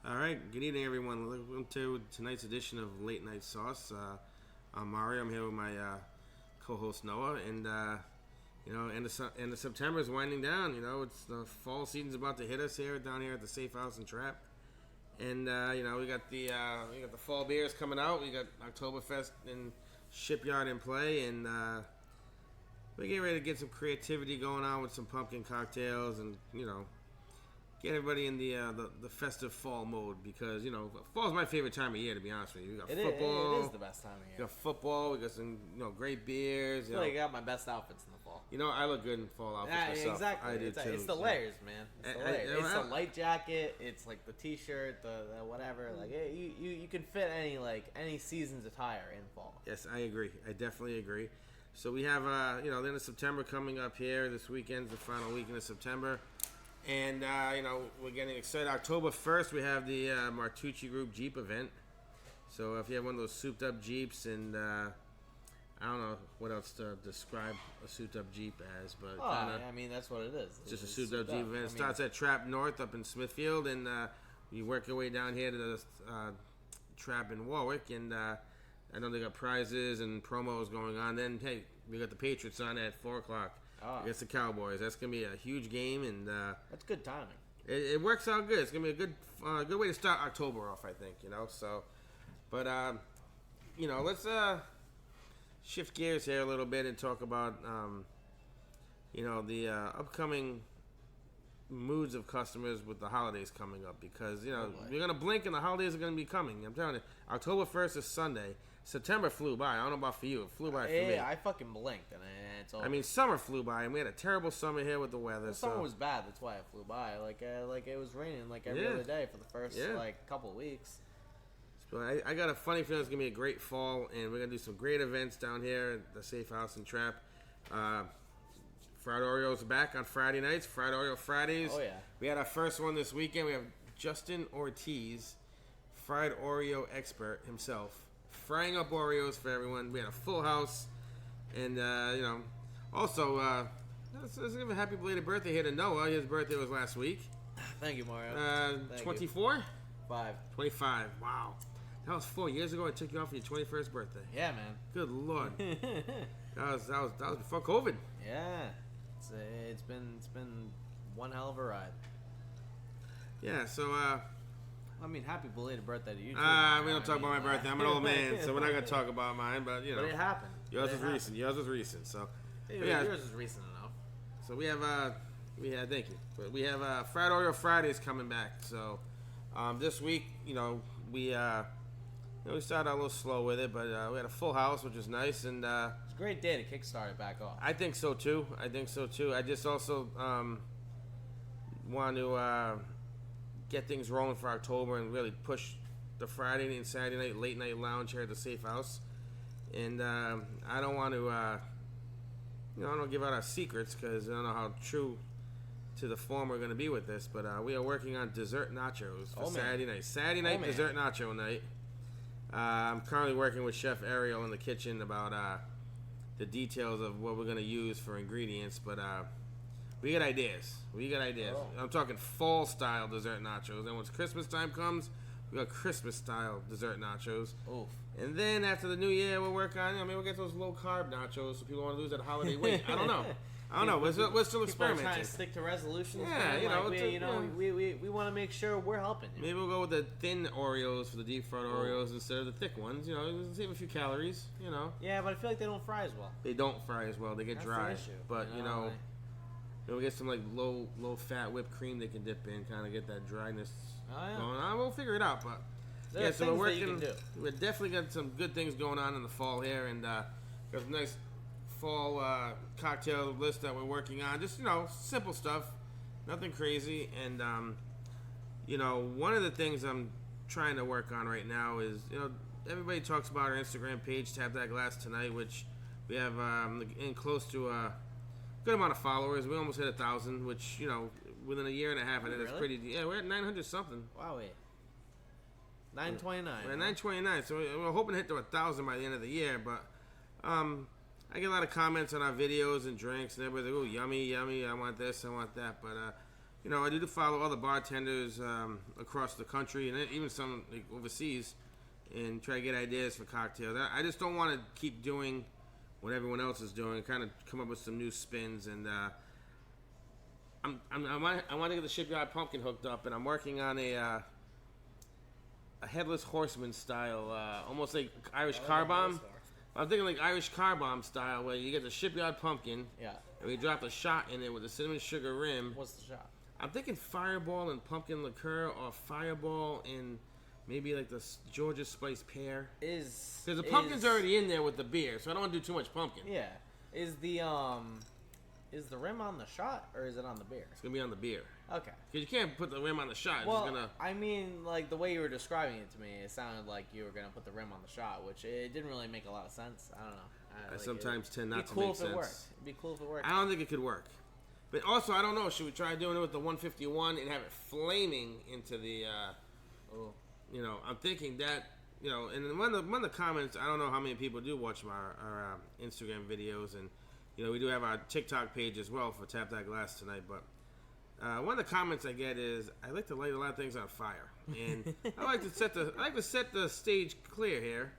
All right, good evening, everyone. Welcome to tonight's edition of Late Night Sauce. I'm Mario. I'm here with my co-host Noah, and end of September is winding down. You know, it's the fall season's about to hit us down here at the Safe House and Trap, and we got the fall beers coming out. We got Oktoberfest and Shipyard in play, and we're getting ready to get some creativity going on with some pumpkin cocktails, and get everybody in the festive fall mode, because fall's my favorite time of year, to be honest with you. We got football. It is the best time of year. We got football. We got some great beers. I feel like I got my best outfits in the fall. I look good in fall outfits myself. Exactly. I do too. It's the layers, man. It's the layers. It's the light jacket. It's like the t-shirt, the whatever. Like you can fit any season's attire in fall. Yes, I agree. I definitely agree. So we have the end of September coming up here. This weekend's the final weekend of September. And, we're getting excited. October 1st, we have the Martucci Group Jeep event. So if you have one of those souped-up Jeeps, and I don't know what else to describe a souped-up Jeep as, but that's what it is. It's just a souped-up Jeep event. It starts at Trap North up in Smithfield, and you work your way down here to the Trap in Warwick, and I know they got prizes and promos going on. Then, hey, we got the Patriots on at 4 o'clock. Against the Cowboys. That's going to be a huge game, and that's good timing. It works out good. It's going to be a good way to start October off, I think, so. But, let's shift gears here a little bit and talk about, the upcoming moods of customers with the holidays coming up, because, you're going to blink and the holidays are going to be coming. I'm telling you, October 1st is Sunday. September flew by. I don't know about for you. It flew by for me. Yeah, I fucking blinked, and it's over. I mean, summer flew by, and we had a terrible summer here with the weather. Summer was bad. That's why it flew by. Like it was raining every other day for the first couple of weeks. So I got a funny feeling it's gonna be a great fall, and we're gonna do some great events down here at the Safe House and Trap. Fried Oreos back on Friday nights. Fried Oreo Fridays. Oh yeah. We had our first one this weekend. We have Justin Ortiz, fried Oreo expert himself, frying up Oreos for everyone. We had a full house, and also let's give a happy belated birthday here to Noah. His birthday was last week. Thank you, Mario. 24? 5. 25. Wow, that was 4 years ago. I took you off for your 21st birthday. Yeah, man. Good Lord. that was before COVID. Yeah, it's been one hell of a ride. Yeah, so happy belated birthday to you too. We don't talk about my birthday. I'm an old man, so we're not gonna talk about mine. But But it happened. Yours was recent. Yours was recent. So yours is recent enough. So we have thank you. But we have Fried Oreo Fridays coming back. So this week, we started out a little slow with it, but we had a full house, which was nice, and it's a great day to kickstart it back off. I think so too. I just also want to get things rolling for October and really push the Friday and Saturday night late night lounge here at the Safe House. And I don't want to, I don't give out our secrets, because I don't know how true to the form we're going to be with this. But we are working on dessert nachos for Saturday night. Saturday night dessert nacho night. I'm currently working with Chef Ariel in the kitchen about the details of what we're going to use for ingredients. But we got ideas. Oh. I'm talking fall-style dessert nachos. And once Christmas time comes, we got Christmas-style dessert nachos. Oof. And then after the new year, we'll work on, we'll get those low-carb nachos so people want to lose that holiday weight. I don't know. We're still experimenting. Trying to stick to resolutions. Yeah, we want to make sure we're helping you. Maybe we'll go with the thin Oreos for the deep fried Oreos instead of the thick ones. Save a few calories. Yeah, but I feel like they don't fry as well. They don't fry as well. They get dry. That's the issue. But we'll get some low fat whipped cream they can dip in, kind of get that dryness going on. We'll figure it out, but so we're working. We're definitely got some good things going on in the fall here, and got a nice fall cocktail list that we're working on. Just simple stuff, nothing crazy. And one of the things I'm trying to work on right now is everybody talks about our Instagram page, Tap That Glass Tonight, which we have in close to good amount of followers. We almost hit 1,000, which within a year and a half, I think that's pretty. Yeah, we're at 900 something. Wow, 929. We're at 929, so we're hoping to hit to 1,000 by the end of the year. But I get a lot of comments on our videos and drinks, and everybody's like, "Oh, yummy, yummy! I want this, I want that." But I do follow other bartenders across the country and even some like, overseas, and try to get ideas for cocktails. I just don't want to keep doing what everyone else is doing. Kind of come up with some new spins, and I want to get the Shipyard Pumpkin hooked up, and I'm working on a headless horseman style, almost like Irish car bomb. I'm thinking like Irish car bomb style, where you get the Shipyard Pumpkin, and we drop a shot in it with a cinnamon sugar rim. What's the shot? I'm thinking Fireball and pumpkin liqueur, or Fireball and maybe like the Georgia Spice pear. Because the pumpkin's already in there with the beer, so I don't want to do too much pumpkin. Yeah. Is the rim on the shot, or is it on the beer? It's gonna be on the beer. Okay. Because you can't put the rim on the shot. Well, it's gonna... I mean, like the way you were describing it to me, it sounded like you were gonna put the rim on the shot, which it didn't really make a lot of sense. I don't know. I sometimes tend not to cool make sense. It'd be cool if it worked. I don't think it could work. But also, I don't know. Should we try doing it with the 151 and have it flaming into the? I'm thinking that. And one of the comments. I don't know how many people do watch our Instagram videos, and we do have our TikTok page as well for Tap That Glass tonight. But one of the comments I get is, I like to light a lot of things on fire, and I like to set the stage clear here.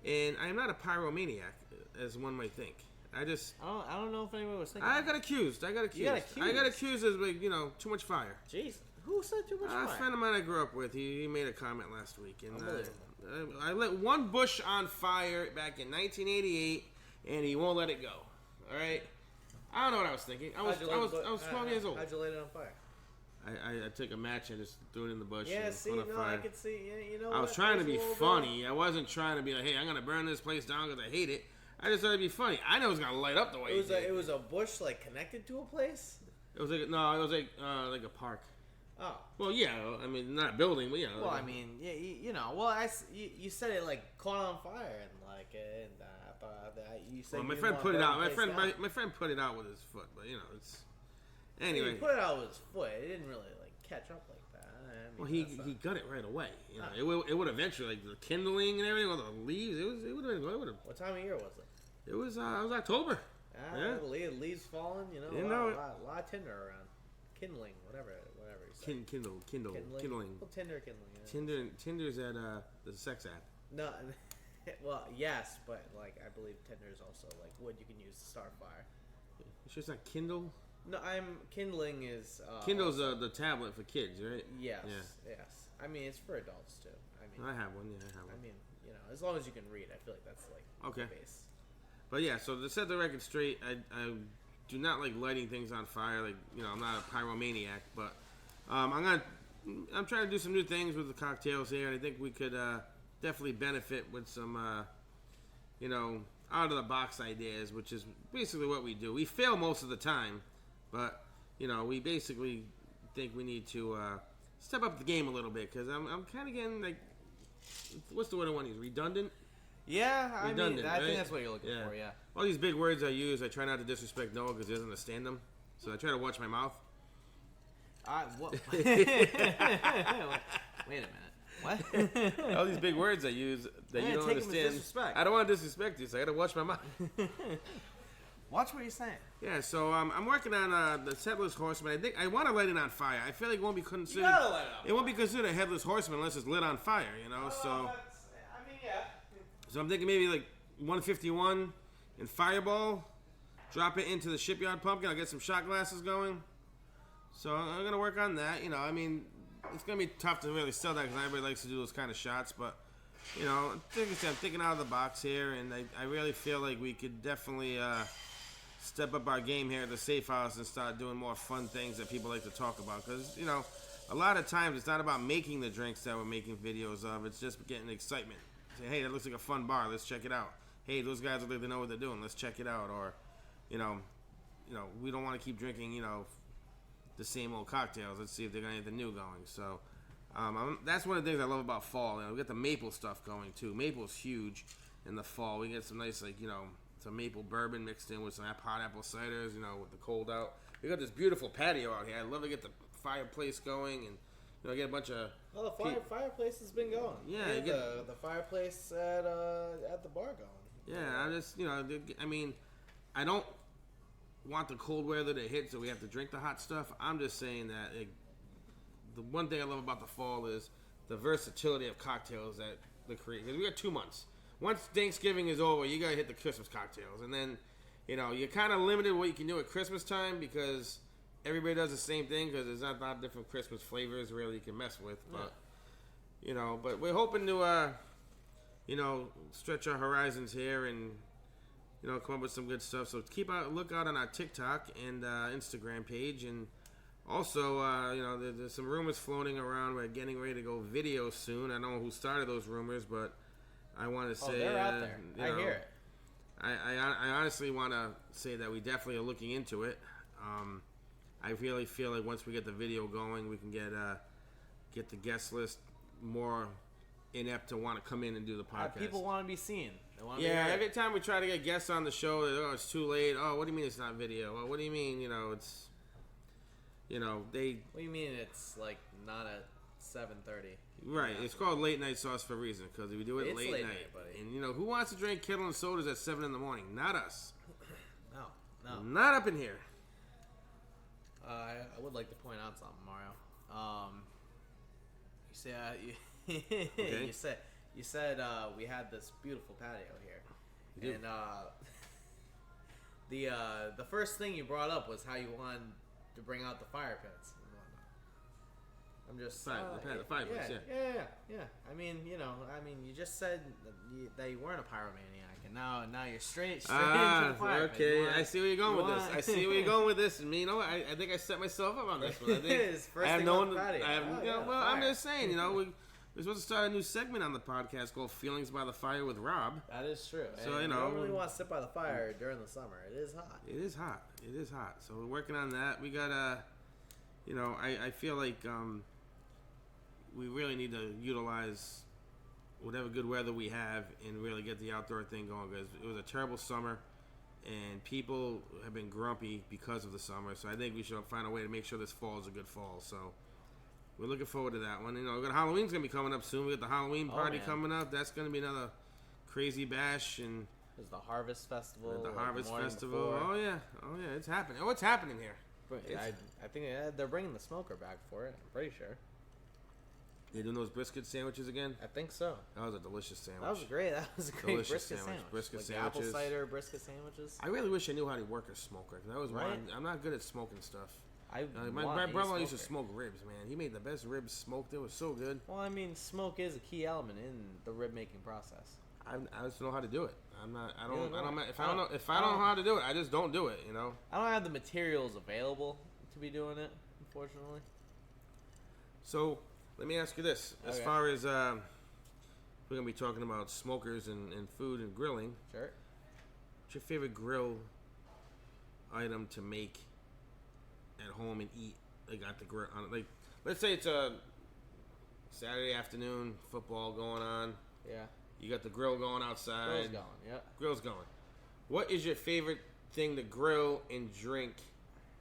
And I am not a pyromaniac, as one might think. I don't know if anyone was thinking. I got accused. I got accused as like, too much fire. Jeez, who said too much fire? A friend of mine I grew up with, he made a comment last week, and I lit one bush on fire back in 1988, and he won't let it go. All right, I don't know what I was thinking. I was 12 years old. How'd you light it on fire? I took a match and just threw it in the bush. Yeah, see, I could see. I was trying to be funny. I wasn't trying to be like, hey, I'm gonna burn this place down because I hate it. I just thought it'd be funny. I know it was gonna light up the way it did. It was a bush like connected to a place. It was like like a park. Oh. Well, yeah. I mean, not a building, but yeah. Well, I mean, yeah, you said it like caught on fire and I thought that you said. Well, my friend put it out. My friend put it out with his foot, but it's. Anyway. He put it out with his foot. It didn't really like catch up like that. Well, he got it right away. It would eventually, like the kindling and everything, all the leaves. It would have been. What time of year was it? It was October. Yeah. Leaves falling. A lot of tinder around. Kindling, whatever you say. Kindling. Well, Tinder, kindling. Yeah. Tinder's at the sex app. No, well, yes, but like I believe Tinder is also like wood you can use to start fire. You sure it's not Kindle? No, kindling is. Kindle's the tablet for kids, right? Yes. Yeah. Yes. I mean, it's for adults too. I have one. Yeah, I have one. I mean, as long as you can read, I feel like that's like okay. The base. But yeah, so to set the record straight, I do not like lighting things on fire. Like I'm not a pyromaniac, but I'm trying to do some new things with the cocktails here, and I think we could definitely benefit with some out of the box ideas, which is basically what we do. We fail most of the time, but we basically think we need to step up the game a little bit because I'm kind of getting like, what's the word I want to use? Redundant. Yeah, I think right? that's what you're looking for, yeah. All these big words I use, I try not to disrespect Noah because he doesn't understand them. So I try to watch my mouth. What? Wait a minute. What? All these big words I use that you don't understand. I don't want to disrespect you, so I got to watch my mouth. Watch what you're saying. Yeah, so I'm working on the Headless Horseman. I think I want to light it on fire. I feel like it won't be considered. You gotta light it on fire. It won't be considered a Headless Horseman unless it's lit on fire, So. Yeah. So I'm thinking maybe like 151 and Fireball. Drop it into the Shipyard Pumpkin. I'll get some shot glasses going. So I'm going to work on that. I mean, it's going to be tough to really sell that because everybody likes to do those kind of shots. But, I'm thinking out of the box here. And I really feel like we could definitely step up our game here at the Safe House and start doing more fun things that people like to talk about. Because, a lot of times it's not about making the drinks that we're making videos of. It's just getting excitement. Say, hey, that looks like a fun bar. Let's check it out. Hey, those guys look like they know what they're doing. Let's check it out. Or, we don't want to keep drinking, the same old cocktails. Let's see if they're going to get the new going. So, that's one of the things I love about fall. We got the maple stuff going, too. Maple's huge in the fall. We get some nice, some maple bourbon mixed in with some hot apple ciders, with the cold out. We got this beautiful patio out here. I love to get the fireplace going and, get a bunch of... Well, the fireplace has been going. Yeah. The fireplace at the bar going. Yeah, I just, I mean, I don't want the cold weather to hit, so we have to drink the hot stuff. I'm just saying that the one thing I love about the fall is the versatility of cocktails that the create. Because we got 2 months. Once Thanksgiving is over, you gotta hit the Christmas cocktails, and then you're kind of limited what you can do at Christmas time because everybody does the same thing because there's not a lot of different Christmas flavors really you can mess with. But but we're hoping to stretch our horizons here and come up with some good stuff. So look out on our TikTok and Instagram page, and also there's some rumors floating around. We're getting ready to go video soon. I don't know who started those rumors, but I want to say they're out there. I hear it. I honestly want to say that we definitely are looking into it. I really feel like once we get the video going, we can get the guest list more inept to want to come in and do the podcast. People want to be seen. They want to be heard. Every time we try to get guests on the show, it's too late. Oh, what do you mean it's not video? Well, what do you mean? It's they. What do you mean it's like not at 7:30? Right, it's called late night sauce for a reason because we do it late night. Buddy. And who wants to drink Kettle and sodas at 7 in the morning? Not us. No. Not up in here. I would like to point out something, Mario. You said we had this beautiful patio here, and the first thing you brought up was how you wanted to bring out the fire pits and whatnot. I'm just the fire pits. Yeah. I mean, you just said that you weren't a pyromaniac, and now you're straight into the fire pit. Okay, I see where you're going with this. And I think I set myself up on this one. I think I have no one. I'm just saying, we're supposed to start a new segment on the podcast called "Feelings by the Fire" with Rob. That is true. So you don't really want to sit by the fire during the summer. It is hot. It is hot. So we're working on that. We got I feel like we really need to utilize whatever good weather we have and really get the outdoor thing going because it was a terrible summer and people have been grumpy because of the summer. So I think we should find a way to make sure this fall is a good fall. So we're looking forward to that one. Halloween's gonna be coming up soon. We got the Halloween party coming up. That's gonna be another crazy bash. And there's the Harvest Festival. Before. Oh yeah, it's happening. What's happening here? I think they're bringing the smoker back for it. I'm pretty sure. They doing those brisket sandwiches again? I think so. That was a delicious sandwich. That was great brisket sandwich. Brisket like sandwiches. Apple cider brisket sandwiches. I really wish I knew how to work a smoker. That was right. I'm not good at smoking stuff. My brother used to smoke ribs, man. He made the best ribs smoked. It was so good. Well, I mean, smoke is a key element in the rib making process. I just don't know how to do it. If I don't know how to do it, I just don't do it. I don't have the materials available to be doing it, unfortunately. So let me ask you this: as far as we're gonna be talking about smokers and food and grilling. Sure. What's your favorite grill item to make at home and eat? Like at the grill, let's say it's a Saturday afternoon, football going on. Yeah. You got the grill going outside. Grill's going. Yep. Grill's going. What is your favorite thing to grill and drink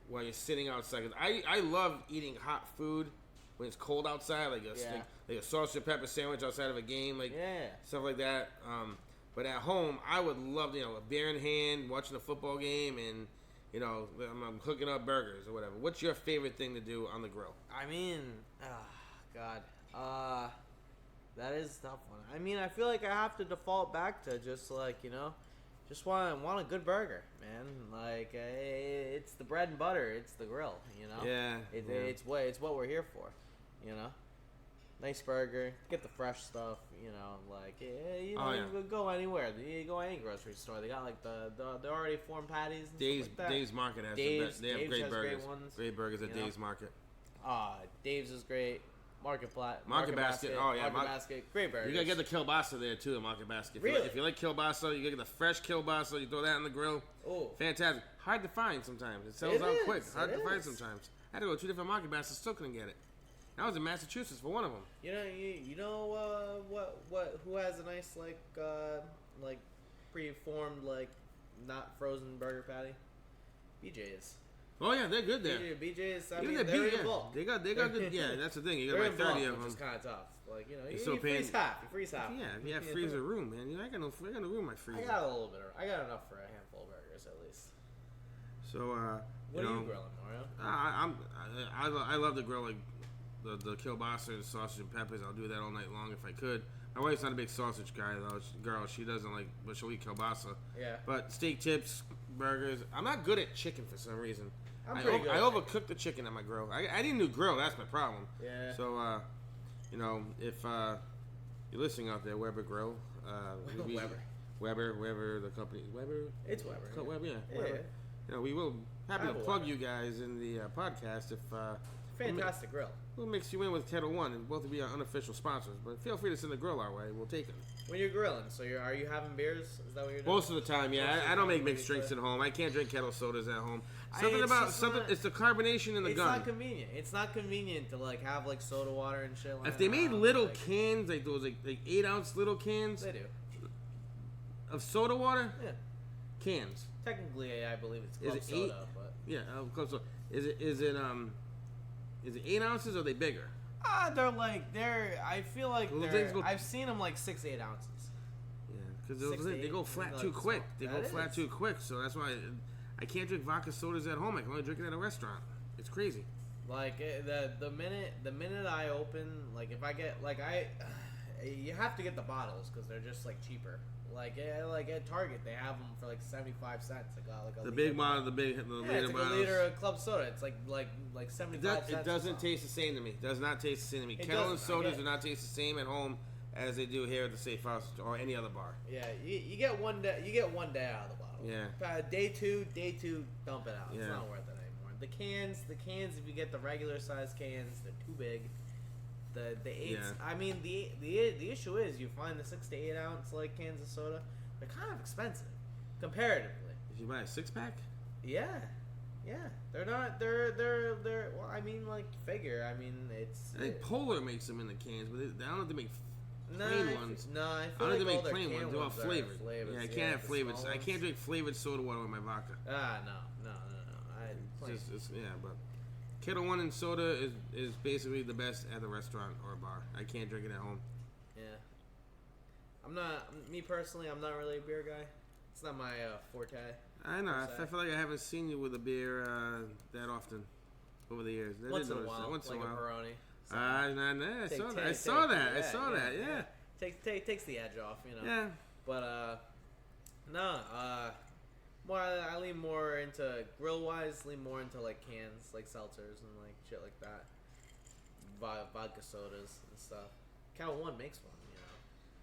while you're sitting outside? 'Cause I love eating hot food when it's cold outside, like a sausage and pepper sandwich outside of a game, stuff like that. But at home, I would love a beer in hand, watching a football game, and I'm cooking up burgers or whatever. What's your favorite thing to do on the grill? I mean, that is a tough one. I mean, I feel like I have to default back to just just want a good burger, man. Like it's the bread and butter, it's the grill, Yeah. It's what we're here for, Nice burger, get the fresh stuff, you go anywhere. You go any grocery store, they got like the already formed patties. And stuff like that. Dave's Market has Dave's great burgers. Great ones. Great burgers at Dave's Market. Dave's is great. Market Basket. Oh yeah, Market Basket. Great burgers. You gotta get the kielbasa there too at Market Basket. Really? If you like kielbasa, you gotta get the fresh kielbasa. You throw that on the grill. Oh, fantastic! Hard to find sometimes. It sells out quick. Hard to find sometimes. I had to go to 2 different Market Baskets, still couldn't get it. I was in Massachusetts for one of them. Who has a nice pre-formed not frozen burger patty? BJ's. Oh yeah, they're good there. BJ's. They're involved. They got good. Yeah, that's the thing. You got like 30 of them. Which is kind of tough. You freeze half. Yeah, you have freezer room, man. I got no room in my freezer. I got enough for a handful of burgers at least. So What are you grilling, Mario? I love to grill like the kielbasa, the sausage and peppers. I'll do that all night long if I could. My wife's not a big sausage guy though. She doesn't like, but she'll eat kielbasa. Yeah. But steak tips, burgers. I'm not good at chicken for some reason. I'm pretty good. I overcook the chicken on my grill. I didn't do grill. That's my problem. Yeah. So if you're listening out there, Weber Grill. Weber, the company. Weber. It's Weber. Yeah. Weber, yeah. Yeah. Weber. We will happy to plug Weber. you guys in the podcast if. Fantastic grill. We'll mix you in with Kettle One, and both will be our unofficial sponsors. But feel free to send the grill our way. We'll take it. When you're grilling, so are you having beers? Is that what you're doing? Most of the time, yeah. I don't make mixed drinks at home. I can't drink kettle sodas at home. It's the carbonation in the gun. It's not convenient. It's not convenient to like have like soda water and shit. Like if they made little like, cans, like those like 8-ounce little cans, they do. Of soda water. Yeah. Cans. Technically, I believe it's club soda, but yeah, club soda. Is it 8 ounces or are they bigger? I feel like I've seen them like 6-8 ounces. Yeah, because they go flat too quick. They go flat too quick, so that's why I can't drink vodka sodas at home. I can only drink it at a restaurant. It's crazy. Like the minute I open, like if I get you have to get the bottles because they're just like cheaper. Like at Target, they have them for like 75 cents. Like a the big bottle, the liter it's like bottles. a liter of club soda. It's like 75 cents. It doesn't taste the same to me. Does not taste the same to me. Kettle and sodas do not taste the same at home as they do here at the Safe House or any other bar. Yeah, you get one day. You get one day out of the bottle. Yeah. Day two, dump it out. Yeah. It's not worth it anymore. The cans. If you get the regular size cans, they're too big. The 8s. Yeah. I mean, the issue is you find the 6 to 8 ounce like cans of soda. They're kind of expensive comparatively. If you buy a 6-pack. Yeah. They're not. They're. Well, I mean, like figure. I mean, it's. I think Polar makes them in the cans, but they don't have to make plain ones. No, I I feel don't like have to make all their plain can ones. They're all flavored. Yeah, I can't have flavored. I can't drink flavored soda water with my vodka. No. But Kettle One and soda is basically the best at the restaurant or a bar. I can't drink it at home. Yeah. Me personally, I'm not really a beer guy. It's not my forte. I know. I feel like I haven't seen you with a beer that often over the years. Once in a while. Like a Pyromania. I saw that. Yeah. Takes the edge off, you know. Yeah. But I lean more into grill-wise. Lean more into like cans, like seltzers and like shit like that. Vodka sodas and stuff. Kettle One makes one,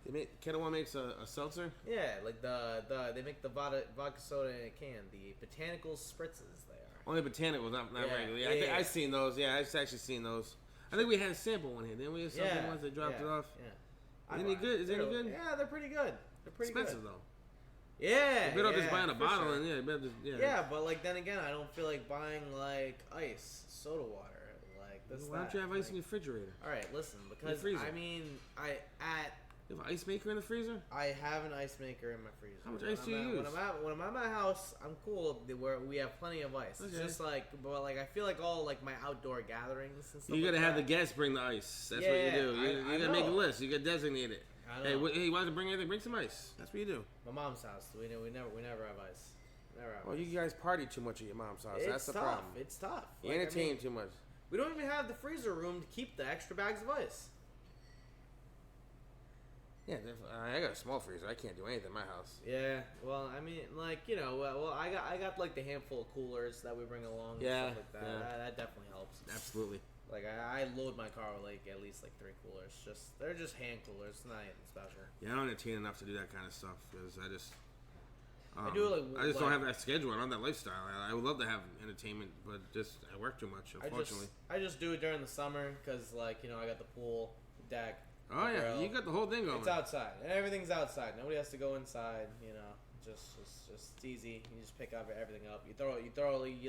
you know. Kettle One makes a seltzer. Yeah, like they make the vodka soda in a can. The botanical spritzes they are. Only botanicals, not regular. Yeah, I've seen those. Yeah, I've actually seen those. I think we had a sample one here. Didn't we have something once they dropped it off? Yeah. Is it any good? Is it any good? Yeah, they're pretty good. They're pretty expensive good. though. Yeah. You better just buying a bottle sure. and you better just Yeah, but like then again, I don't feel like buying like ice, soda water, like this. Why don't you have ice in your refrigerator? All right, listen, because I mean, You have an ice maker in the freezer? I have an ice maker in my freezer. How much ice do you use? When I'm at my house, I'm cool where we have plenty of ice. Okay. It's just like, but like I feel like all like my outdoor gatherings and stuff. You gotta like have the guests bring the ice. That's what you do. You gotta make a list. You gotta designate it. Hey, you want to bring anything? Bring some ice. That's what you do. My mom's house. We never have ice. Well, you guys party too much at your mom's house. That's the problem. It's tough. You entertain too much. We don't even have the freezer room to keep the extra bags of ice. Yeah, I got a small freezer. I can't do anything in my house. Yeah, well, I mean, like, you know, I got like the handful of coolers that we bring along. Yeah, and stuff like that. Yeah. That definitely helps. Absolutely. Like I load my car with like at least like 3 coolers. They're just hand coolers, not anything special. Yeah, I don't entertain enough to do that kind of stuff because I just. I do it I just don't have that schedule. I don't have that lifestyle. I would love to have entertainment, but just I work too much. Unfortunately, I just do it during the summer because, like, you know, I got the pool, the deck. Oh yeah, grill. You got the whole thing going. It's outside. Everything's outside. Nobody has to go inside. You know, just it's easy. You just pick up everything up. You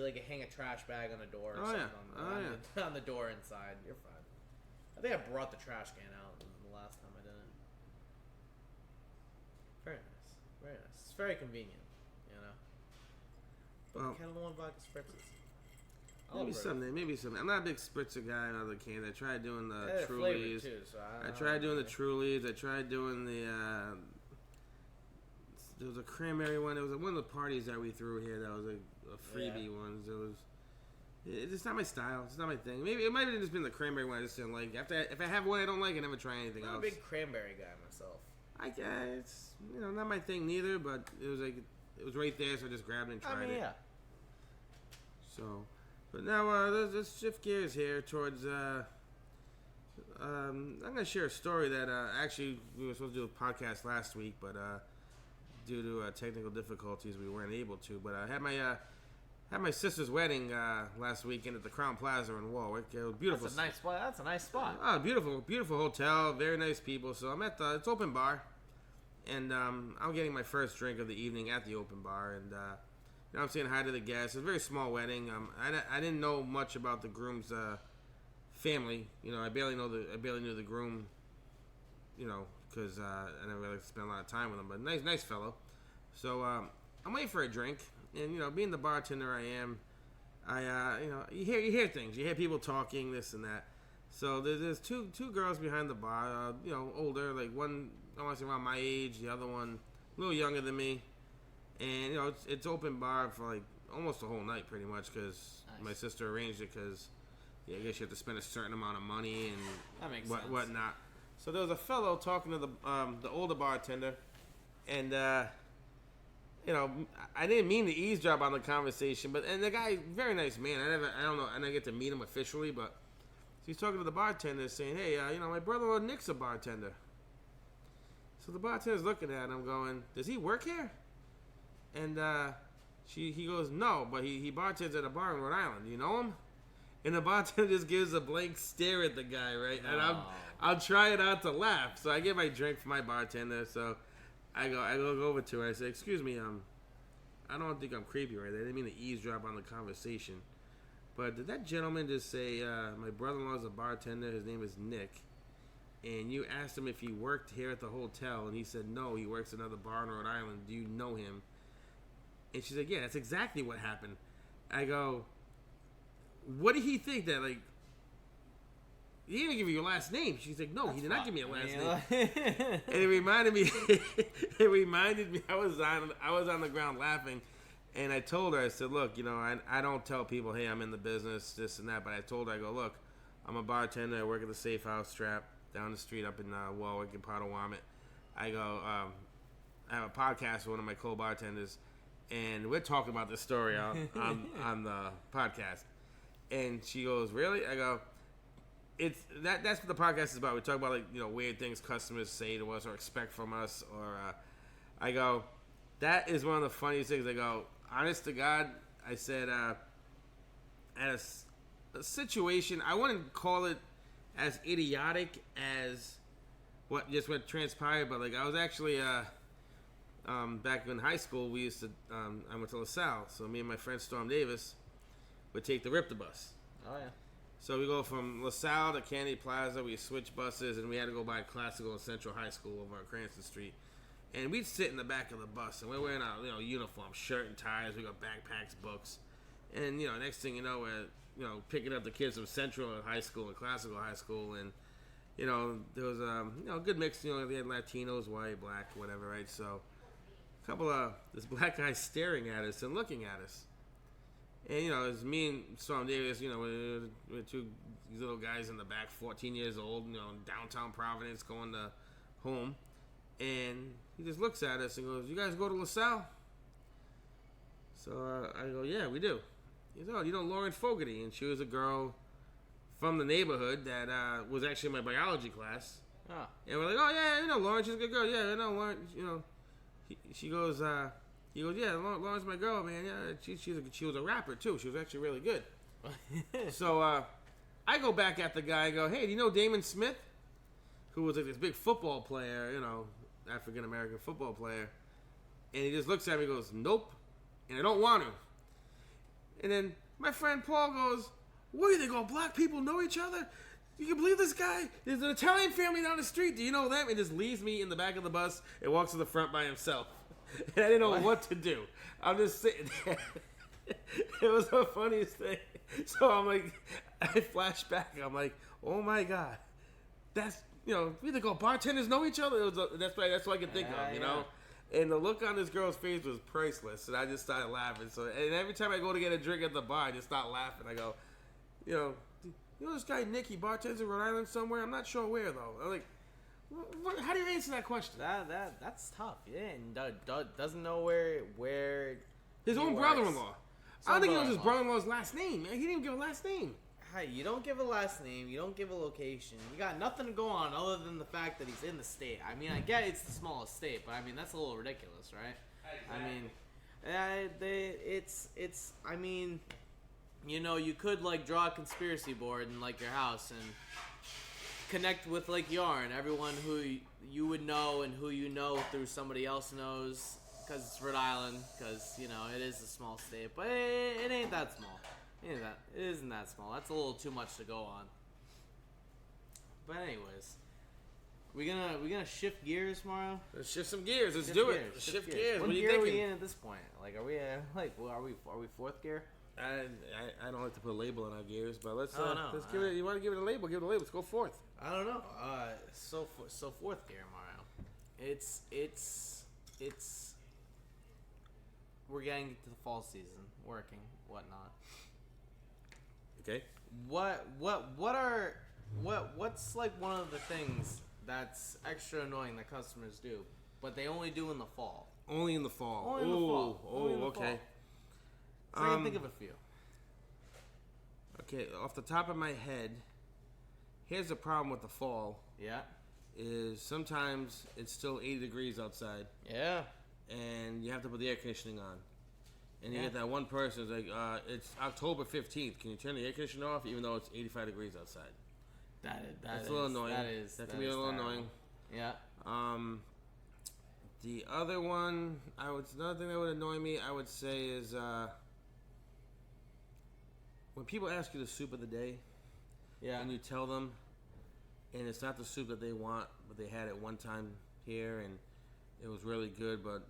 like hang a trash bag on the door. Or something on the door inside. You're fine. I think I brought the trash can out the last time I did it. Very nice. Very nice. It's very convenient, you know. But Kettle One vodka spritzes. Maybe something. I'm not a big spritzer guy in other cans. I tried doing the Trulies. I tried doing the Trulies. I tried doing the there was a cranberry one. It was one of the parties that we threw here. That was a freebie one. It's not my style. It's not my thing. Maybe it might have just been the cranberry one I just didn't like. If I have one I don't like, I never try anything else. I'm a big cranberry guy myself. I guess it's not my thing neither. But it was right there, so I just grabbed it and tried it. Yeah. So, but now let's shift gears here towards. I'm gonna share a story that actually we were supposed to do a podcast last week, but due to technical difficulties, we weren't able to. But I had my sister's wedding last weekend at the Crown Plaza in Warwick. It was beautiful. That's a nice spot. Oh, beautiful hotel, very nice people. So I'm at it's open bar, and I'm getting my first drink of the evening at the open bar, and I'm saying hi to the guests. It's a very small wedding. I didn't know much about the groom's family. I barely knew the groom. Because I never really spent a lot of time with him. But nice fellow. So I'm waiting for a drink, and being the bartender I am, you hear things. You hear people talking, this and that. So there's two girls behind the bar. Older, like one I want to say around my age, the other one a little younger than me. And it's open bar for like almost the whole night, pretty much, because my sister arranged it. Because I guess you have to spend a certain amount of money and that makes sense. Whatnot. So there was a fellow talking to the older bartender, and I didn't mean to eavesdrop on the conversation, and the guy, very nice man. I didn't get to meet him officially, but he's talking to the bartender, saying, "Hey, my brother-in-law Nick's a bartender." So the bartender's looking at him, going, "Does he work here?" And he goes, "No, but he bartends at a bar in Rhode Island. Do you know him?" And the bartender just gives a blank stare at the guy, right? And I'm trying not to laugh. So I get my drink from my bartender. So I go over to her. I say, "Excuse me, I don't think I'm creepy right there. I didn't mean to eavesdrop on the conversation. But did that gentleman just say, my brother-in-law's a bartender, his name is Nick, and you asked him if he worked here at the hotel, and he said, no, he works at another bar in Rhode Island. Do you know him?" And she said, "Yeah, that's exactly what happened." I go, "What did he think that, like, he didn't give you your last name?" She's like, "No, he did not give me a last name." And it reminded me, I was on the ground laughing, and I told her, I said, "Look, I don't tell people, hey, I'm in the business, this and that, but I told her, I go, look, I'm a bartender, I work at the Safe House Strap down the street up in Warwick and Potawatomi. I go, I have a podcast with one of my co-bartenders, and we're talking about this story on the podcast." And she goes, "Really?" I go, that's what the podcast is about. We talk about, like, weird things customers say to us or expect from us. Or I go, that is one of the funniest things. I go, honest to God, I said, at a situation, I wouldn't call it as idiotic as what transpired, but like I was actually back in high school. We used to I went to LaSalle, so me and my friend Storm Davis would take the Ripta bus. Oh yeah. So we go from LaSalle to Candy Plaza. We switch buses, and we had to go by Classical and Central High School over on Cranston Street. And we'd sit in the back of the bus, and we're wearing our uniform, shirt and ties. We got backpacks, books, and next thing you know, we're picking up the kids from Central High School and Classical High School, and there was a good mix. They had Latinos, white, black, whatever, right? So a couple of this black guy staring at us and looking at us. And, it's me and Storm Davis, we're two little guys in the back, 14 years old, in downtown Providence, going to home. And he just looks at us and goes, "You guys go to LaSalle?" So I go, "Yeah, we do." He goes, "Oh, you know Lauren Fogarty?" And she was a girl from the neighborhood that was actually in my biology class. Oh. And we're like, "Oh, yeah, Lauren, she's a good girl. Yeah, I know Lauren, She goes, he goes, "Yeah, Lauren's my girl, man. Yeah, she was a rapper, too. She was actually really good." So I go back at the guy and go, "Hey, do you know Damon Smith?" Who was like this big football player, African-American football player. And he just looks at me and goes, "Nope, and I don't want to." And then my friend Paul goes, "What do you think, all black people know each other? You can believe this guy? There's an Italian family down the street. Do you know them?" And just leaves me in the back of the bus and walks to the front by himself. And I didn't know what to do. I'm just sitting there. It was the funniest thing. So I'm like, I flash back. I'm like, oh my God. That's, we think all bartenders know each other. That's what I can think of, And the look on this girl's face was priceless, and I just started laughing. So, and every time I go to get a drink at the bar, I just start laughing. I go, you know this guy Nick, he bartends in Rhode Island somewhere. I'm not sure where though. I'm like, how do you answer that question? That's tough. Yeah, and doesn't know where his own brother-in-law. I don't think it was his brother-in-law's last name, man. He didn't even give a last name. Hey, you don't give a last name. You don't give a location. You got nothing to go on other than the fact that he's in the state. I mean, I get it's the smallest state, but I mean that's a little ridiculous, right? Exactly. I mean, it's. I mean, you know, you could like draw a conspiracy board in like your house and connect with like Yarn, everyone who you would know and who you know through somebody else knows, because it's Rhode Island, because you know it is a small state, but it ain't that small. It isn't that small. That's a little too much to go on. But anyways, we gonna shift gears tomorrow. Let's shift some gears. Let's do it. Shift gears. What are you gear thinking? are we in at this point? Like, are we fourth gear? I don't like to put a label on our gears, but let's give it. You want to give it a label? Give it a label. Let's go fourth. I don't know. So fourth gear, Mario. It's we're getting to the fall season, working, whatnot. Okay. What's like one of the things that's extra annoying that customers do, but they only do in the fall? Only in the fall. Only in the fall. Only in the okay. fall. So I can think of a few. Okay, off the top of my head, here's the problem with the fall. Yeah. Is sometimes it's still 80 degrees outside. Yeah. And you have to put the air conditioning on. And you get that one person who's like, it's October 15th. Can you turn the air conditioner off even though it's 85 degrees outside? That's a little annoying. That can be a little annoying. Yeah. The other one, another thing that would annoy me, I would say is when people ask you the soup of the day, and you tell them, and it's not the soup that they want, but they had it one time here, and it was really good, but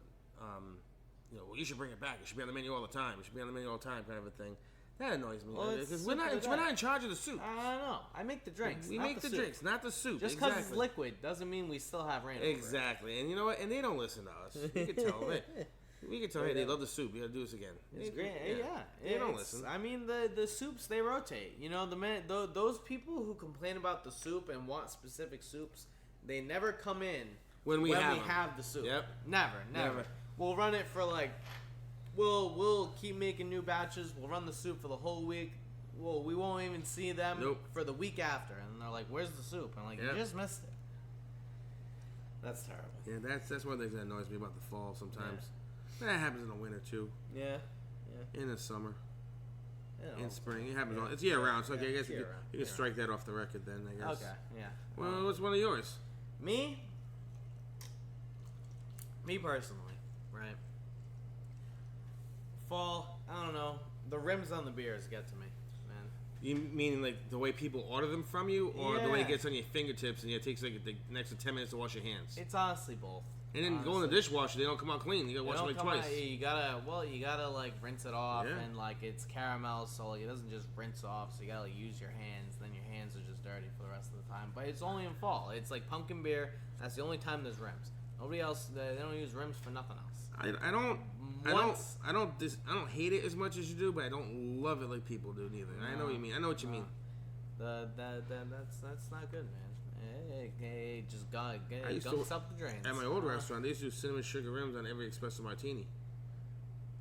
well, you should bring it back. It should be on the menu all the time. It should be on the menu all the time, kind of a thing. That annoys me. Well, because we're not in charge of the soup. I don't know. I make the drinks. We make the drinks, not the soup. Just because it's liquid doesn't mean we still have rain. Exactly. And you know what? And they don't listen to us. We can tell them. We can tell, hey, they love the soup. You got to do this again. It's great. Yeah. They don't listen. I mean, the soups, they rotate. You know, those people who complain about the soup and want specific soups, they never come in when we have the soup. Yep. Never. We'll run it for like, we'll keep making new batches. We'll run the soup for the whole week. We won't even see them for the week after. And they're like, where's the soup? And I'm like, you just missed it. That's terrible. Yeah, that's one of the things that annoys me about the fall sometimes. Yeah. That happens in the winter too. Yeah. In the summer. Yeah, in spring. It happens it's year round, so okay, I guess you can strike that off the record then, I guess. Okay, yeah. Well, what's one of yours? Me personally, right? Fall, I don't know. The rims on the beers get to me, man. You mean like the way people order them from you, or the way it gets on your fingertips and it takes like the next 10 minutes to wash your hands? It's honestly both. And then go in the dishwasher, they don't come out clean. You gotta wash them like twice. You gotta like rinse it off, and like it's caramel, so like it doesn't just rinse off. So you gotta like use your hands. Then your hands are just dirty for the rest of the time. But it's only in fall. It's like pumpkin beer. That's the only time there's rims. Nobody else. They don't use rims for nothing else. I don't hate it as much as you do, but I don't love it like people do neither. I know what you mean. I know what you mean. That's not good, man. Hey, just gunks up the drains. At my old restaurant, they used to do cinnamon sugar rims on every espresso martini.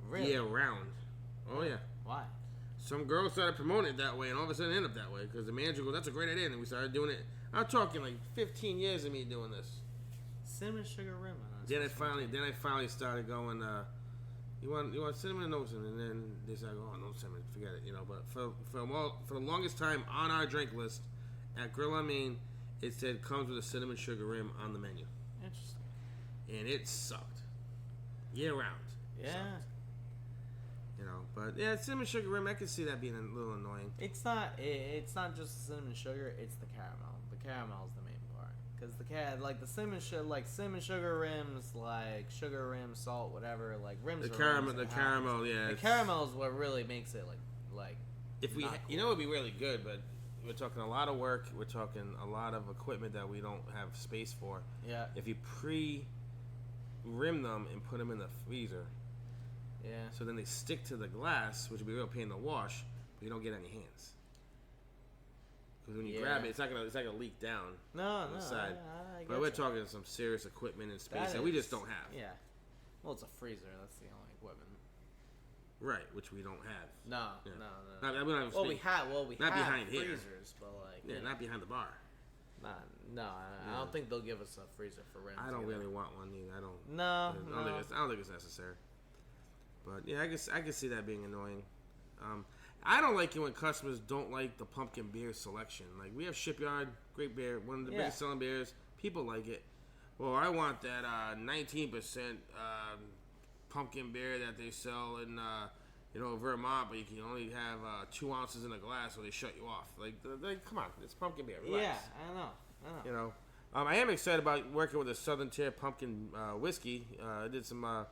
Really? Year round. Oh yeah. Why? Some girl started promoting it that way, and all of a sudden it ended up that way because the manager goes, "That's a great idea," and we started doing it. I'm talking like 15 years of me doing this. Cinnamon sugar rim. Then I finally started going. You want cinnamon or no cinnamon? And then they started going, "Oh, no cinnamon, forget it." You know. But for the longest time on our drink list at Grill on Main, it said comes with a cinnamon sugar rim on the menu. Interesting. And it sucked. Year round. Yeah. Sucked. You know, but yeah, cinnamon sugar rim, I can see that being a little annoying. It's not just cinnamon sugar, it's the caramel. The caramel is the main part. Because the cinnamon sugar rims, like sugar rim, salt, whatever, like rims. The caramel, yeah. The caramel is what really makes it like. If we, cool. it'd be really good, but we're talking a lot of work. We're talking a lot of equipment that we don't have space for. Yeah. If you rim them and put them in the freezer. Yeah. So then they stick to the glass, which would be a real pain to wash, but you don't get any hands. Because when you grab it, it's not gonna leak down. No, the side. I but we're talking some serious equipment and space that we just don't have. Yeah. Well, it's a freezer. That's the only equipment. Right, which we don't have. No. We have not behind freezers, here. but like not behind the bar. I don't think they'll give us a freezer for rims. I don't really want one either. I don't. No. I don't think it's necessary. But yeah, I can see that being annoying. I don't like it when customers don't like the pumpkin beer selection. Like we have Shipyard, great beer, one of the biggest selling beers. People like it. Well, I want that 19% pumpkin beer that they sell in Vermont, but you can only have 2 ounces in a glass, or they shut you off. Like come on, it's pumpkin beer. Relax. Yeah, I know. I am excited about working with a Southern Tier pumpkin whiskey. I did some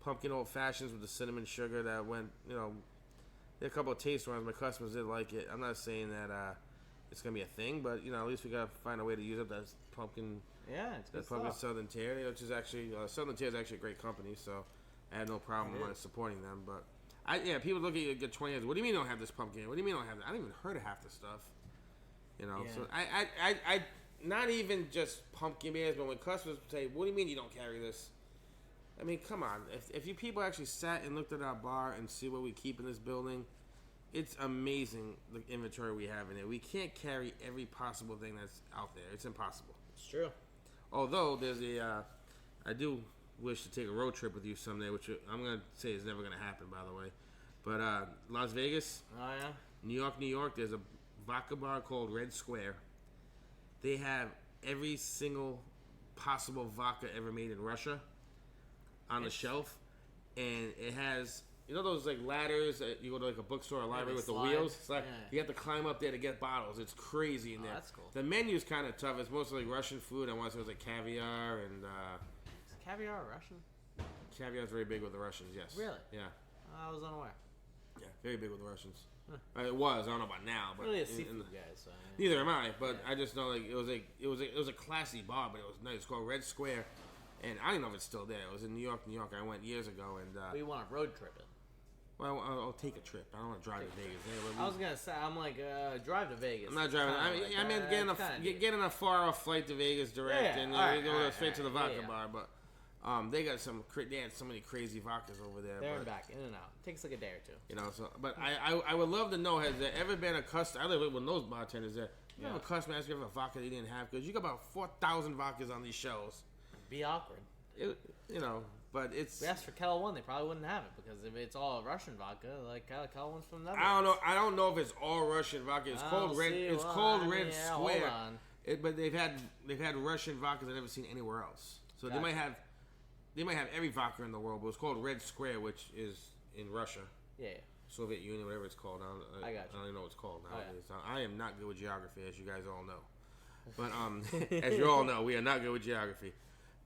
pumpkin old fashions with the cinnamon sugar that went, did a couple of taste runs. My customers did like it. I'm not saying that it's gonna be a thing, but at least we gotta find a way to use up that pumpkin. Yeah, it's good pumpkin stuff. Southern Tier, which is actually Southern Tier is actually a great company, so I had no problem supporting them. But people look at you get 20 years. What do you mean you don't have this pumpkin? What do you mean you don't have that? I don't even heard of half the stuff. So I not even just pumpkin beers, but when customers say, "What do you mean you don't carry this?" I mean, come on. If you people actually sat and looked at our bar and see what we keep in this building, it's amazing the inventory we have in there. We can't carry every possible thing that's out there. It's impossible. It's true. Although there's I do wish to take a road trip with you someday, which I'm gonna say is never gonna happen, by the way. But Las Vegas, oh yeah, New York. There's a vodka bar called Red Square. They have every single possible vodka ever made in Russia on the shelf, and it has those like ladders that you go to like a bookstore or library with the wheels. It's like you have to climb up there to get bottles. It's crazy in there. That's cool. The menu's kind of tough. It's mostly like Russian food. I want to say it was like caviar and. Is caviar Russian? Caviar's very big with the Russians. Yes. Really? Yeah. I was unaware. Yeah, very big with the Russians. It was. I don't know about now, but really a seafood guy. So neither am I. But I just know like it was a classy bar, but it was nice. It's called Red Square, and I don't know if it's still there. It was in New York. I went years ago, and we want to road trip it. Well, I'll take a trip. I don't want to drive to Vegas. I was gonna say, I'm like, drive to Vegas. I'm not driving. I mean, getting a far off flight to Vegas direct, and you go straight to the vodka bar. But they got they had so many crazy vodkas over there. There and back, in and out. Takes like a day or two. So but I would love to know, has there ever been a customer? I live with those bartenders there. You have a customer ask you for a vodka they didn't have, because you got about 4,000 vodkas on these shelves. Be awkward. But it's. We asked for Kettle One, they probably wouldn't have it, because if it's all Russian vodka, like Kettle One's from the Netherlands. I don't know if it's all Russian vodka. It's called Red. It's called Red Square. Hold on. But they've had Russian vodkas I've never seen anywhere else. So they might have every vodka in the world, but it's called Red Square, which is in Russia. Yeah. Soviet Union, whatever it's called. I got you. I don't even know what it's called nowadays. Oh, yeah. I am not good with geography, as you guys all know. But as you all know, we are not good with geography.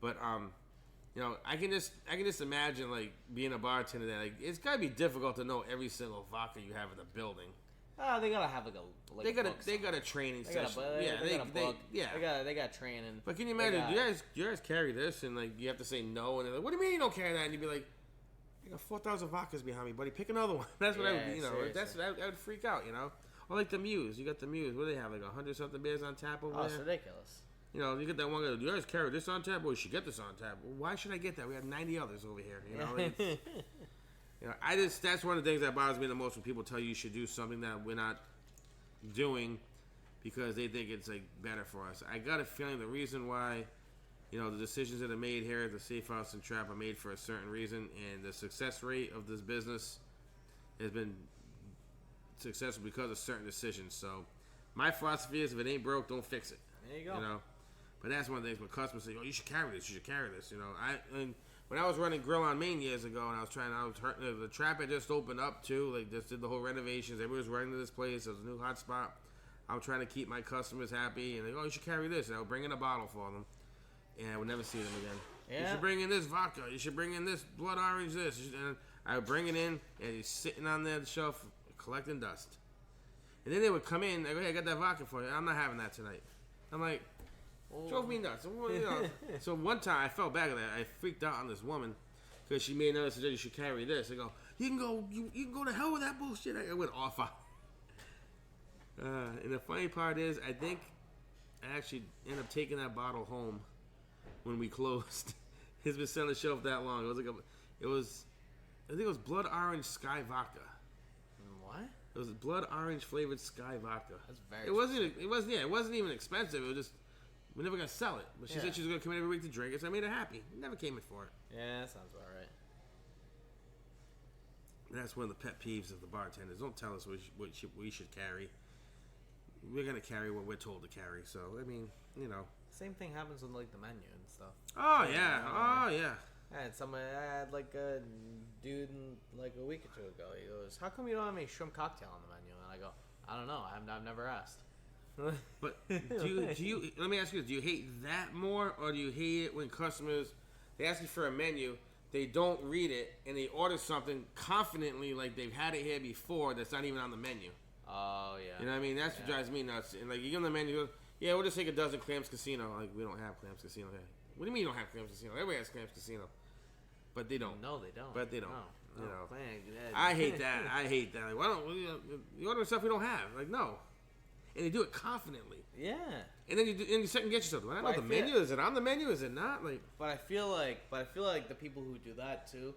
But I can just imagine like being a bartender that it's gotta be difficult to know every single vodka you have in the building. They gotta have they got a training session. They got training. But can you imagine? You guys carry this, and like you have to say no, and they're like, "What do you mean you don't carry that?" And you'd be like, "I got 4,000 vodkas behind me, buddy. Pick another one." That's what I would, I would freak out, Or like the Muse. You got the Muse. What do they have? Like 100-something beers on tap over there. It's ridiculous. You get that one guy. You guys carry this on tap? Well, you should get this on tap. Well, why should I get that? We have 90 others over here. That's one of the things that bothers me the most when people tell you should do something that we're not doing because they think it's like better for us. I got a feeling the reason why, the decisions that are made here at the Safe House and Trap are made for a certain reason, and the success rate of this business has been successful because of certain decisions. So, my philosophy is if it ain't broke, don't fix it. There you go. But that's one of the things when customers say, "Oh, you should carry this. You should carry this." When I was running Grill on Main years ago, and the Trap had just opened up too. Like just did the whole renovations. Everybody was running to this place. It was a new hot spot. I was trying to keep my customers happy, and they go, "Oh, you should carry this." And I would bring in a bottle for them, and I would never see them again. Yeah. You should bring in this vodka. You should bring in this blood orange. And I would bring it in, and he's sitting on the shelf collecting dust. And then they would come in. They go, "Hey, I got that vodka for you." "I'm not having that tonight." I'm like, Drove me nuts. So one time I fell back on that. I freaked out on this woman because she made another suggestion. You should carry this. I go, you can go to hell with that bullshit. I went off on. And the funny part is, I think I actually ended up taking that bottle home when we closed. It's been sitting on the shelf that long. I think it was blood orange sky vodka. What? It was blood orange flavored sky vodka. That's very. It wasn't even expensive. It was just we're never gonna sell it. But she said she was gonna come in every week to drink it, so I made her happy. Never came in for it. Yeah, that sounds about right. And that's one of the pet peeves of the bartenders. Don't tell us what we should carry. We're gonna carry what we're told to carry. So I mean, Same thing happens with like the menu and stuff. Oh yeah. I had like a dude like a week or two ago. He goes, "How come you don't have any shrimp cocktail on the menu?" And I go, "I don't know. I've never asked." But do you? Let me ask you this: do you hate that more, or do you hate it when customers they ask you for a menu, they don't read it, and they order something confidently like they've had it here before that's not even on the menu? Oh yeah. You know what I mean? That's what drives me nuts. And like you give them the menu, you go, yeah, we'll just take a dozen Clams Casino. Like we don't have Clams Casino here. What do you mean you don't have Clams Casino? Everybody has Clams Casino, but they don't. No, they don't. But they don't. No. I hate that. Like, why don't you order stuff we don't have? Like no, and they do it confidently. Yeah. And then you second guess yourself. Do I know the menu? Is it on the menu? Is it not? Like. But I feel like the people who do that too,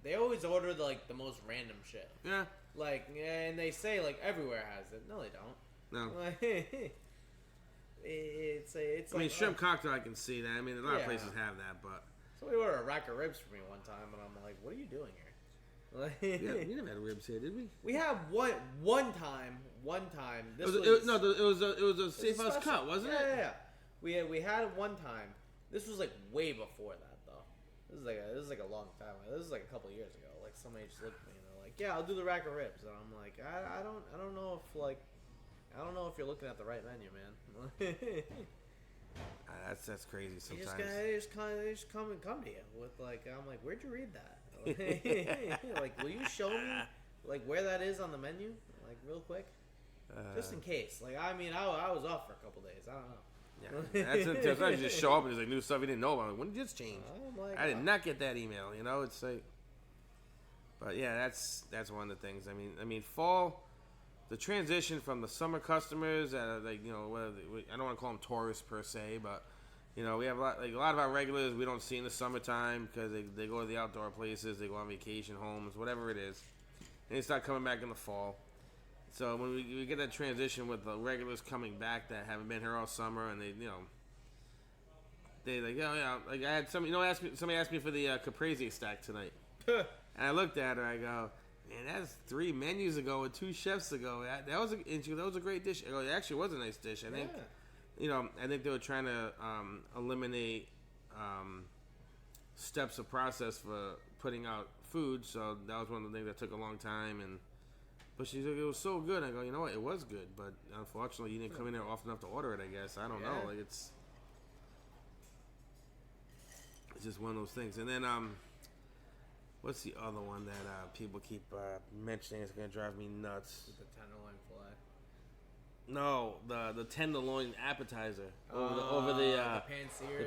they always order the most random shit. Yeah. Like, and they say like everywhere has it. No, they don't. No. Like, it's I mean, shrimp cocktail. I can see that. I mean, a lot of places have that, but. Somebody ordered a rack of ribs for me one time, and I'm like, "What are you doing here?" Like, yeah, we never had ribs here, did we? We had one time. It was a Safe House cut, wasn't it? Yeah. We had it one time. This was like way before that though. This is like a long time. This is like a couple of years ago. Like somebody just looked at me and they're like, "Yeah, I'll do the rack of ribs," and I'm like, I don't know if you're looking at the right menu, man. That's crazy sometimes. They just come to you with like, I'm like, where'd you read that? Like, will you show me like where that is on the menu, like real quick, just in case. Like, I mean, I was off for a couple days. I don't know. Yeah, that's sometimes you just show up and there's like new stuff you didn't know about. Like, when did this change? Like, I did not get that email. It's like, but yeah, that's one of the things. I mean, fall. The transition from the summer customers that are like, I don't want to call them tourists per se, but we have a lot of our regulars we don't see in the summertime because they go to the outdoor places, they go on vacation homes, whatever it is, and they start coming back in the fall. So when we get that transition with the regulars coming back that haven't been here all summer, and they like, like I had somebody asked me for the caprese stack tonight, and I looked at her, I go, man, that's 3 menus ago and 2 chefs ago. That was a great dish. It actually was a nice dish. I think, I think they were trying to eliminate steps of process for putting out food. So that was one of the things that took a long time. But she's like, it was so good. I go, you know what? It was good, but unfortunately, you didn't come in there often enough to order it. I guess I don't know. Like it's just one of those things. And then what's the other one that people keep mentioning? It's gonna drive me nuts. The tenderloin fillet. No, the tenderloin appetizer over the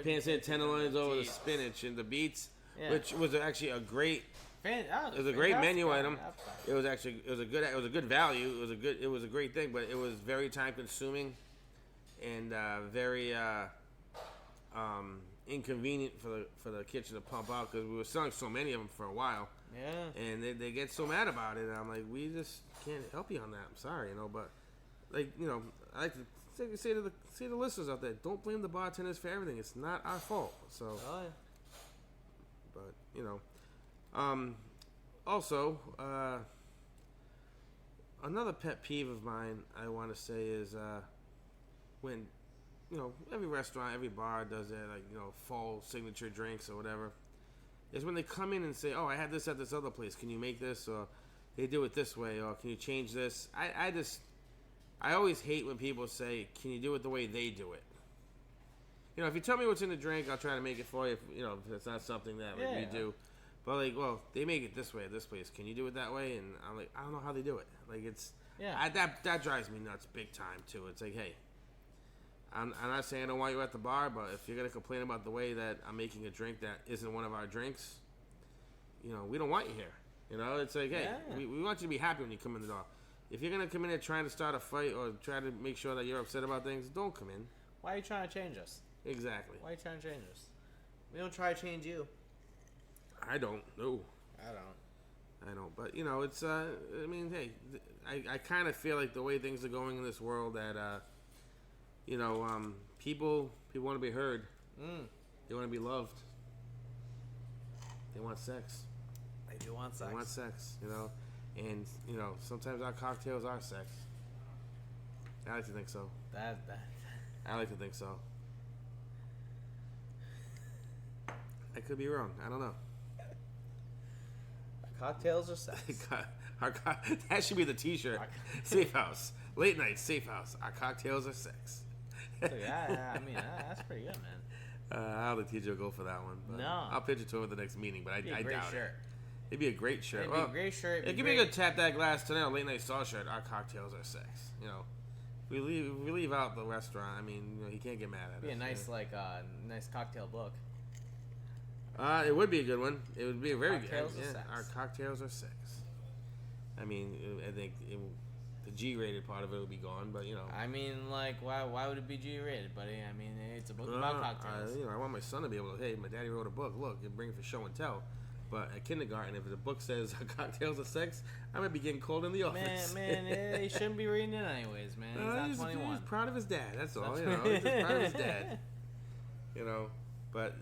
pan-seared tenderloins over the spinach and the beets, which was actually a great. It was a great menu item. It was a good value. It was a great thing, but it was very time consuming and very inconvenient for the kitchen to pump out because we were selling so many of them for a while. Yeah. And they get so mad about it. And I'm like, we just can't help you on that. I'm sorry, but like I like to say to the listeners out there, don't blame the bartenders for everything. It's not our fault. So. Oh yeah. But also another pet peeve of mine I want to say is when every restaurant, every bar does their fall signature drinks or whatever, is when they come in and say, oh, I had this at this other place, can you make this, or they do it this way, or can you change this? I always hate when people say, can you do it the way they do it? If you tell me what's in the drink, I'll try to make it for you. If it's not something that we do. But they make it this way at this place. Can you do it that way? And I'm like, I don't know how they do it. Like that drives me nuts big time too. It's like, hey, I'm not saying I don't want you at the bar, but if you're gonna complain about the way that I'm making a drink that isn't one of our drinks, we don't want you here. It's like, hey, we want you to be happy when you come in the door. If you're gonna come in here trying to start a fight or try to make sure that you're upset about things, don't come in. Why are you trying to change us? Exactly. Why are you trying to change us? We don't try to change you. I don't. No. I don't. But it's. I mean, hey, I kind of feel like the way things are going in this world that people want to be heard. They want to be loved. They want sex. They do want sex. They want sex. And sometimes our cocktails are sex. I like to think so. I like to think so. I could be wrong. I don't know. Cocktails are sex. That should be the T-shirt. Safe house. Late night safe house. Our cocktails are sex. Yeah, I mean, that's pretty good, man. I don't think TJ will go for that one. But no. I'll pitch it to him at the next meeting, but I doubt it. It'd be a great shirt. It'd be a great shirt. Give me a good tap that glass tonight. A late night saw shirt. Our cocktails are sex. We leave out the restaurant. I mean, he can't get mad at us. It'd be a nice nice cocktail book. It would be a good one. It would be a very good. Sex. Our cocktails are sex. I mean, I think the G-rated part of it would be gone, but I mean, why would it be G-rated, buddy? I mean, it's a book about cocktails. I want my son to be able to. Hey, my daddy wrote a book. Look, you bring it for show and tell. But at kindergarten, if the book says cocktails are sex, I might be getting cold in the office. Man, he shouldn't be reading it anyways, man. He's not 21. He's proud of his dad. That's all. He's just proud of his dad. But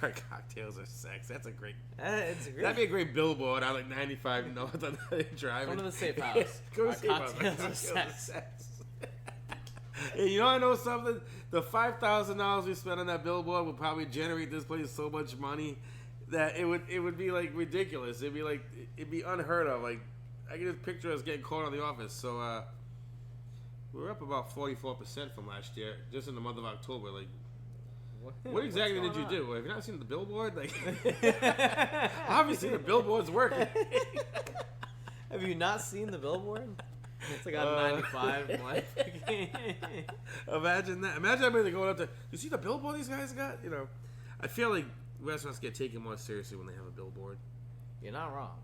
our cocktails are sex. That's a great. That'd be a great billboard out 95 North on the drive. Come to the safe house. Go to the safe house. Cocktails are sex. Hey, I know something? The $5,000 we spent on that billboard would probably generate this place so much money that it would be ridiculous. It'd be unheard of. I can just picture us getting caught in the office. So we're up about 44% from last year, just in the month of October. What exactly did you do? Have you not seen the billboard? Obviously the billboard's working. Have you not seen the billboard? It's on 95. Imagine that. Imagine everybody going up there. You see the billboard these guys got? I feel like restaurants get taken more seriously when they have a billboard. You're not wrong.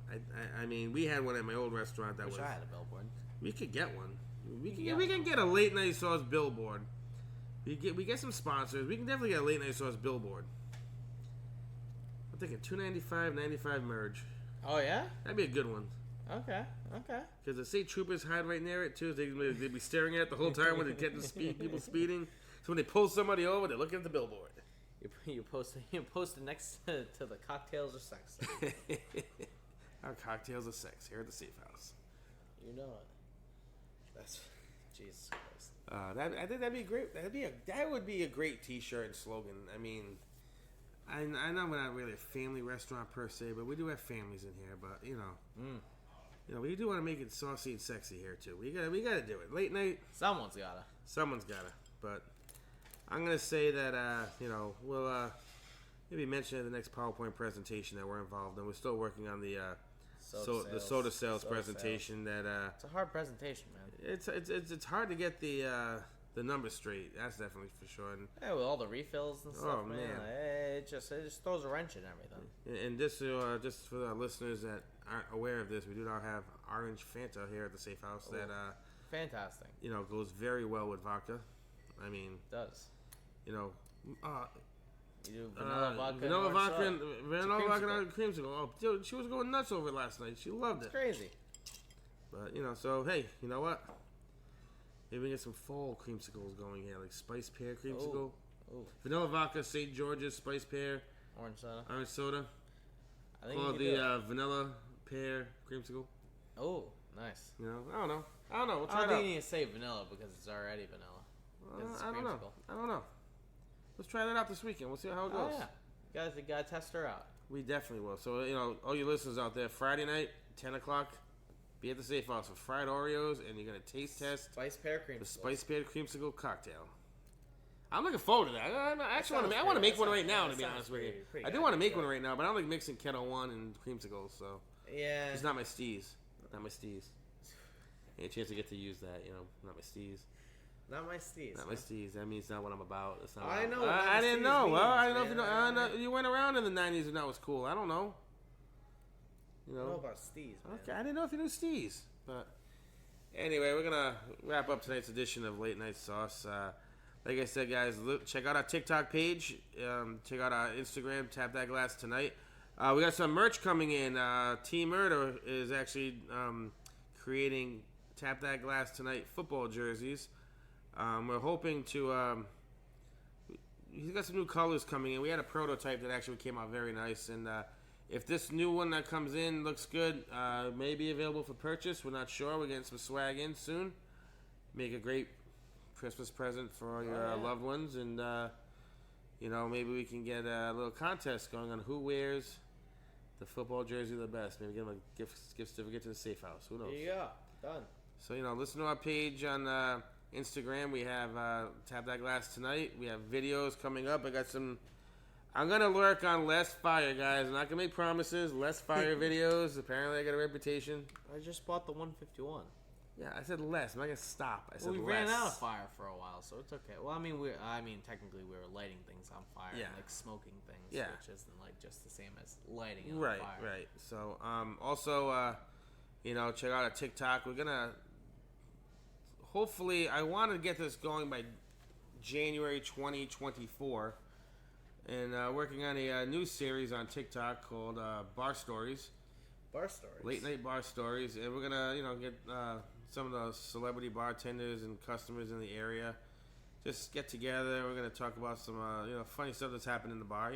I mean, we had one at my old restaurant that I had a billboard. We could get one. We can get a late night sauce billboard. We get some sponsors. We can definitely get a late night sauce billboard. I'm thinking $2.95, $95 merge. Oh yeah, that'd be a good one. Okay. Because the state troopers hide right near it too. They'd be staring at it the whole time when they get people speeding. So when they pull somebody over, they're looking at the billboard. You post it next to the cocktails or sex. Our cocktails are sex here at the safe house. You know it. That's Jesus Christ. I think that'd be great. That would be a great T-shirt and slogan. I mean, I know we're not really a family restaurant per se, but we do have families in here. But we do want to make it saucy and sexy here too. We gotta do it. Late night. Someone's gotta. But I'm gonna say that we'll maybe mention in the next PowerPoint presentation that we're involved in. We're still working on the soda sales presentation. That it's a hard presentation, man. It's hard to get the numbers straight. That's definitely for sure. And, with all the refills and stuff, man. It just throws a wrench in everything. And just for the listeners that aren't aware of this, we do now have orange Fanta here at the Safe House. That fantastic. Goes very well with vodka. I mean, it does. You do vanilla vodka and creamsicle. Oh, dude, she was going nuts over it last night. She loved it. It's crazy. But so hey, you know what? Maybe we get some fall creamsicles going here, like spice pear creamsicle, vanilla vodka, St. George's spice pear, orange soda. I think called the vanilla pear creamsicle. Oh, nice. I don't know. We'll try I it don't out. think you need to say vanilla because it's already vanilla. I don't know. Let's try that out this weekend. We'll see how it goes. Oh, yeah. You gotta test her out. We definitely will. So, all you listeners out there, Friday night, 10 o'clock, be at the Safe House for fried Oreos, and you're going to taste test Spice Pear Creamsicle. The Spice Pear Creamsicle cocktail. I'm looking forward to that. I want to make one right now, to be honest with you. I do want to make one right now, but I don't like mixing Kettle One and creamsicles, so. Yeah. It's not my steez. Any chance to get to use that, not my steez. Not my steez. Not my steez. That means not what I'm about. That's not I know. I didn't know. Means, well, I don't know if you man. know. I don't know. You went around in the '90s and that was cool. I don't know. You I know know about steez, man. Okay, I didn't know if you knew steez. But anyway, we're gonna wrap up tonight's edition of Late Night Sauce. Like I said, guys, check out our TikTok page. Check out our Instagram. Tap That Glass Tonight. We got some merch coming in. Team Murder is actually creating Tap That Glass Tonight football jerseys. We're hoping to. He's got some new colors coming in. We had a prototype that actually came out very nice, and if this new one that comes in looks good, may be available for purchase. We're not sure. We're getting some swag in soon. Make a great Christmas present for your loved ones, and maybe we can get a little contest going on who wears the football jersey the best. Maybe give them a gift certificate to the safe house. Who knows? There you go. Done. So listen to our page on Instagram. We have Tap That Glass Tonight. We have videos coming up. I'm gonna work on less fire, guys. I'm not gonna make promises. Less fire videos. Apparently, I got a reputation. I just bought the 151. Yeah, I said less. I'm not gonna stop. I said we less. ran out of fire for a while, so it's okay. Well, I mean, technically we were lighting things on fire, like smoking things, which isn't like just the same as lighting on fire. Right. So, also, check out our TikTok. We're gonna hopefully. I want to get this going by January 2024, and working on a new series on TikTok called Bar Stories. Bar Stories. Late night bar stories, and we're gonna, get some of the celebrity bartenders and customers in the area. Just get together. We're gonna talk about some, funny stuff that's happened in the bar.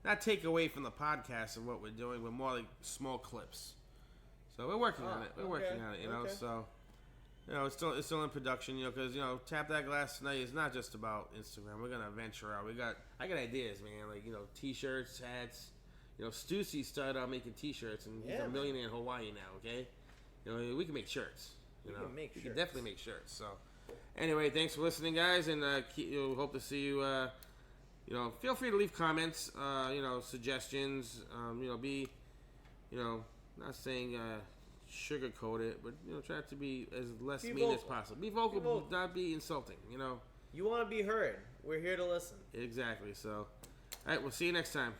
Not take away from the podcast and what we're doing, but more like small clips. So we're working on it. We're working on it. So, it's still in production. Because Tap That Glass Tonight is not just about Instagram. We're gonna venture out. I got ideas, man. Like T-shirts, hats. Stussy started out making T-shirts, and he's a millionaire in Hawaii now. Okay, we can make shirts. We can definitely make shirts. So, anyway, thanks for listening, guys, and hope to see you. Feel free to leave comments. Suggestions. Be, not saying sugarcoat it, but try to be as less mean as possible. Be vocal, not be insulting. You want to be heard. We're here to listen. Exactly. So, all right, we'll see you next time.